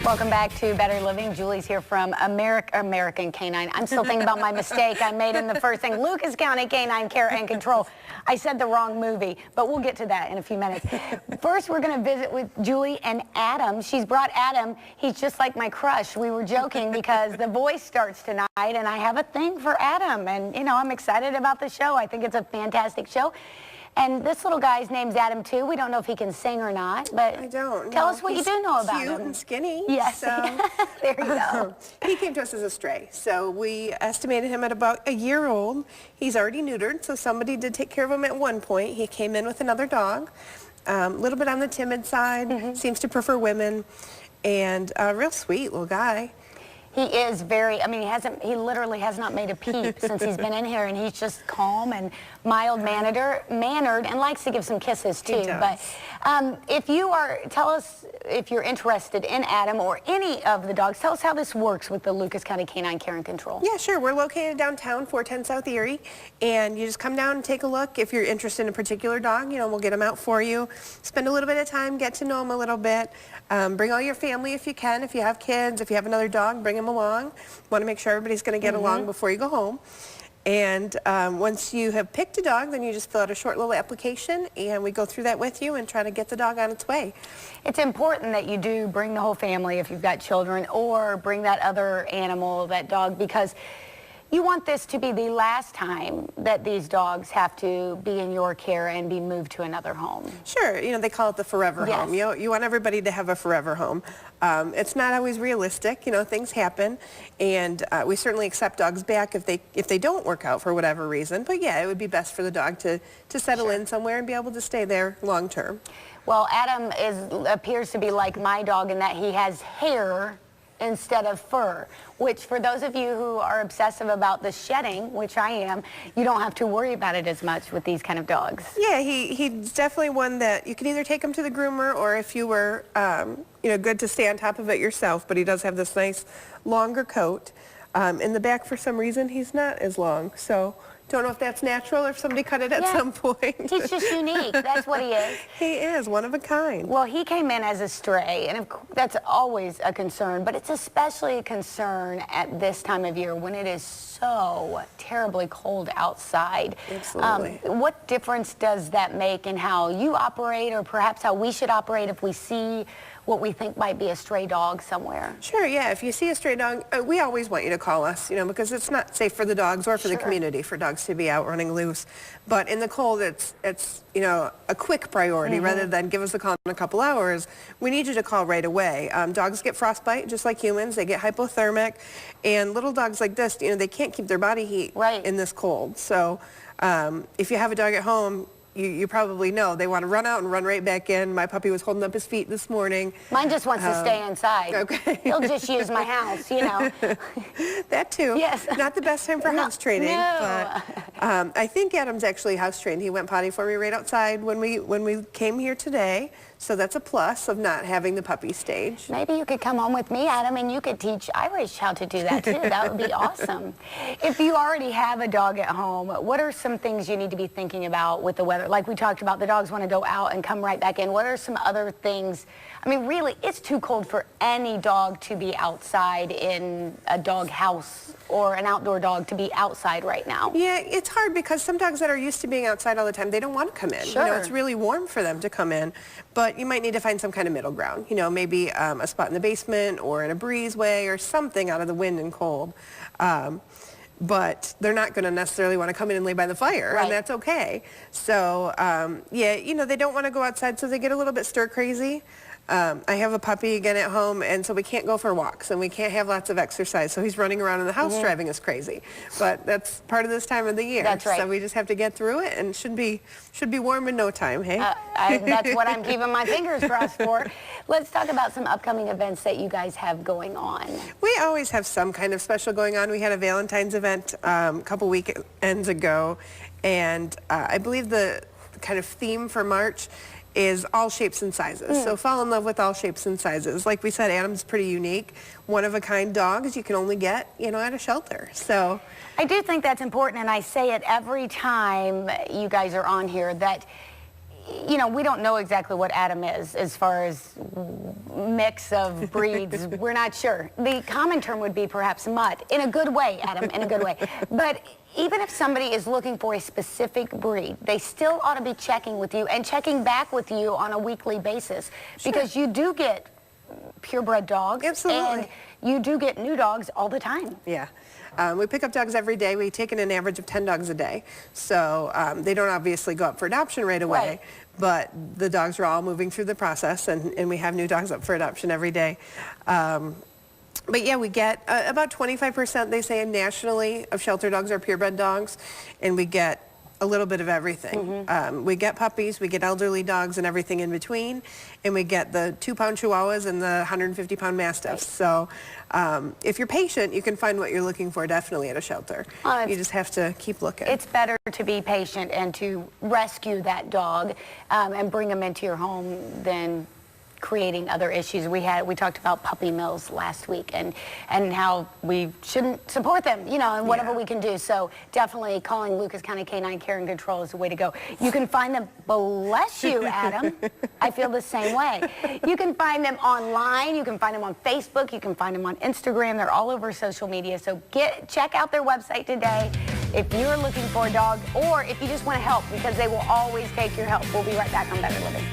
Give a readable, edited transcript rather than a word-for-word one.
Welcome back to Better Living. Julie's here from American Canine. I'm still thinking about my mistake I made in the first thing. Lucas County Canine Care and Control. I said the wrong movie, but we'll get to that in a few minutes. First, we're going to visit with Julie and Adam. She's brought Adam. He's just like my crush. We were joking because The Voice starts tonight, and I have a thing for Adam. And, you know, I'm excited about the show. I think it's a fantastic show. And this little guy's name's Adam, too. We don't know if he can sing or not, but I don't. Tell us what you do know about him. He's cute and skinny. Yes. So. There you go. He came to us as a stray, so we estimated him at about a year old. He's already neutered, so somebody did take care of him at one point. He came in with another dog, a little bit on the timid side, seems to prefer women, and a real sweet little guy. He is very, I mean, he literally has not made a peep since he's been in here, and he's just calm and mild-mannered and likes to give some kisses, too. But tell us if you're interested in Adam or any of the dogs. Tell us how this works with the Lucas County Canine Care and Control. Yeah, sure. We're located downtown, 410 South Erie, and you just come down and take a look. If you're interested in a particular dog, you know, we'll get him out for you. Spend a little bit of time, get to know him a little bit. Bring all your family if you can. If you have kids, if you have another dog, bring him along. Want to make sure everybody's going to get along before you go home. And once you have picked a dog, then you just fill out a short little application, and we go through that with you and try to get the dog on its way. It's important that you do bring the whole family if you've got children, or bring that other animal, that dog, because you want this to be the last time that these dogs have to be in your care and be moved to another home. Sure. You know, they call it the forever home. You want everybody to have a forever home. It's not always realistic. You know, things happen, and we certainly accept dogs back if they don't work out for whatever reason. But yeah, it would be best for the dog to settle in somewhere and be able to stay there long term. Well, Adam appears to be like my dog in that he has hair instead of fur, which for those of you who are obsessive about the shedding, which I am, you don't have to worry about it as much with these kind of dogs. Yeah, he's definitely one that you can either take him to the groomer, or if you were, you know, good to stay on top of it yourself, but he does have this nice longer coat. In the back, for some reason, he's not as long, so don't know if that's natural or if somebody cut it at some point. He's just unique. That's what he is. He is one of a kind. Well, he came in as a stray, and that's always a concern, but it's especially a concern at this time of year when it is so terribly cold outside. Absolutely. What difference does that make in how you operate, or perhaps how we should operate if we see what we think might be a stray dog somewhere? Sure, yeah. If you see a stray dog, we always want you to call us, you know, because it's not safe for the dogs or for the community for dogs to be out running loose. But in the cold, it's you know, a quick priority rather than give us a call in a couple hours. We need you to call right away. Dogs get frostbite just like humans. They get hypothermic, and little dogs like this, you know, they can't keep their body heat in this cold. So if you have a dog at home, you probably know they want to run out and run right back in. My puppy was holding up his feet this morning. Mine just wants to stay inside. Okay. He'll just use my house, you know. That too. Yes. Not the best time for house training. No. But I think Adam's actually house trained. He went potty for me right outside when we came here today. So that's a plus of not having the puppy stage. Maybe you could come home with me, Adam, and you could teach Irish how to do that too. That would be awesome. If you already have a dog at home, what are some things you need to be thinking about with the weather? Like we talked about, the dogs want to go out and come right back in. What are some other things? I mean, really, it's too cold for any dog to be outside in a dog house, or an outdoor dog to be outside right now. Yeah, it's hard because some dogs that are used to being outside all the time, they don't want to come in. Sure. You know, it's really warm for them to come in, but you might need to find some kind of middle ground. You know, maybe a spot in the basement or in a breezeway or something out of the wind and cold. But they're not going to necessarily want to come in and lay by the fire, and that's okay. So, yeah, you know, they don't want to go outside, so they get a little bit stir crazy. I have a puppy again at home, and so we can't go for walks, and we can't have lots of exercise, so he's running around in the house driving us crazy. But that's part of this time of the year. That's right. So we just have to get through it, and it should be warm in no time, hey? That's what I'm keeping my fingers crossed for. Let's talk about some upcoming events that you guys have going on. We always have some kind of special going on. We had a Valentine's event a couple weekends ago, and I believe the kind of theme for March is all shapes and sizes. So fall in love with all shapes and sizes. Like we said, Adam's pretty unique. One-of-a-kind dogs you can only get, you know, at a shelter. So I do think that's important, and I say it every time you guys are on here, that you know, we don't know exactly what Adam is as far as mix of breeds. We're not sure. The common term would be perhaps mutt, in a good way, Adam, in a good way. But even if somebody is looking for a specific breed, they still ought to be checking with you and checking back with you on a weekly basis, because you do get purebred dogs. Absolutely. And you do get new dogs all the time. Yeah. We pick up dogs every day. We take in an average of 10 dogs a day. So they don't obviously go up for adoption right away, Right. but the dogs are all moving through the process, and we have new dogs up for adoption every day. But yeah, we get about 25%, they say, nationally of shelter dogs are purebred dogs, and we get a little bit of everything. We get puppies, we get elderly dogs and everything in between, and we get the 2-pound Chihuahuas and the 150-pound Mastiffs. So if you're patient, you can find what you're looking for definitely at a shelter. You just have to keep looking. It's better to be patient and to rescue that dog and bring them into your home than creating other issues. We talked about puppy mills last week and how we shouldn't support them, you know, and whatever we can do. So definitely calling Lucas County Canine Care and Control is the way to go. You can find them, bless you, Adam. I feel the same way. You can find them online. You can find them on Facebook. You can find them on Instagram. They're all over social media. So check out their website today if you're looking for a dog, or if you just want to help, because they will always take your help. We'll be right back on Better Living.